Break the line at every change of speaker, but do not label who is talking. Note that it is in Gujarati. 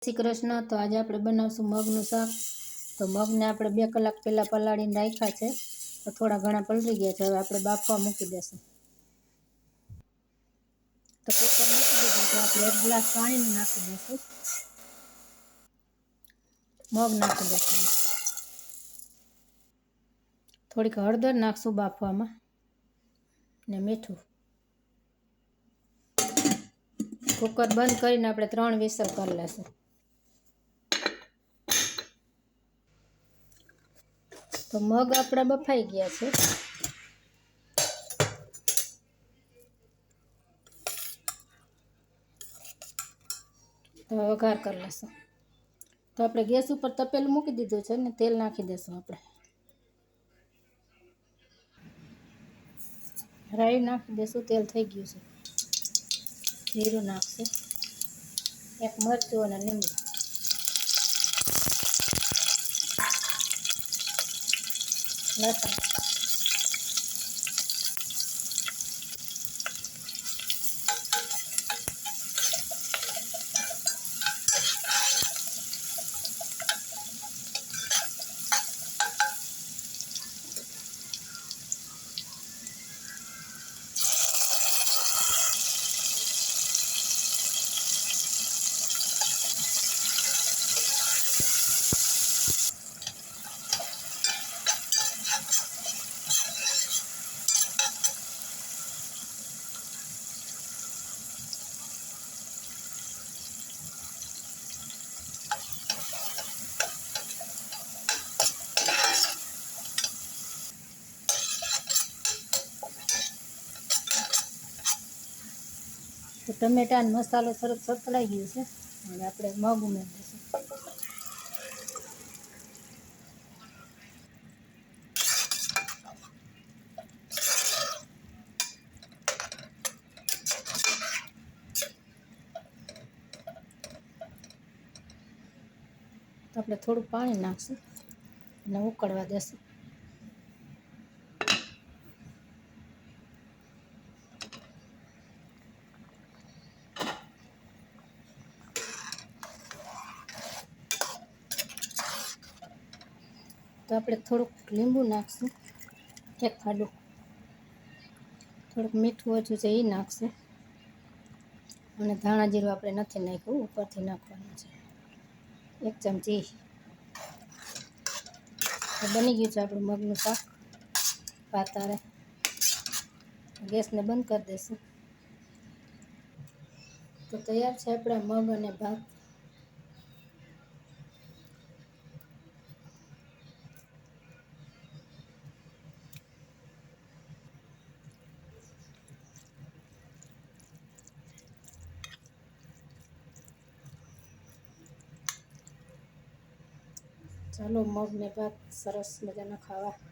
શ્રી કૃષ્ણ। તો આજે આપણે બનાવશું મગનું શાક। તો મગને આપણે 2 કલાક પહેલાં પલાળીને રાખ્યા છે, તો થોડા ઘણા પલળી ગયા છે। હવે આપણે બાફવા મૂકી દઈશું। તો કુકર મૂકી દીધું તો આપણે 1 ગ્લાસ પાણીનું નાખી દઈશું। મગ નાખી દઈશું, થોડીક હળદર નાખશું બાફવામાં ને મીઠું। કુકર બંધ કરીને આપણે 3 વિસલ કરી લઈશું। તો મગ આપણા બફાઈ ગયા છે। તો વઘાર કરી લઈશું। તો આપણે ગેસ ઉપર તપેલું મૂકી દીધું છે ને તેલ નાખી દઈશું। આપણે રાઈ નાખી દઈશું, તેલ થઈ ગયું છે। જીરું નાખશું, 1 મરચું અને લીંબુ, લસણ, તો ટમેટા અને મસાલો સરસ સતળાઈ ગયો છે। હવે આપણે મગ ઉમેરી દઈશું। તો આપણે થોડું પાણી નાખશું અને ઉકળવા દેશું। તો આપણે થોડુંક લીંબુ નાખશું, 1 ફાડું, થોડુંક મીઠું ઓછું છે એ નાખશું, અને ધાણા જીરું આપણે નથી નાખ્યું, ઉપરથી નાખવાનું છે 1 ચમચી। તો બની ગયું છે આપણું મગનું શાક પાતારે। ગેસને બંધ કરી દઈશું। તો તૈયાર છે આપણા મગ અને ભાત। ચાલો મગ ને ભાત સરસ મજાના ખાવા।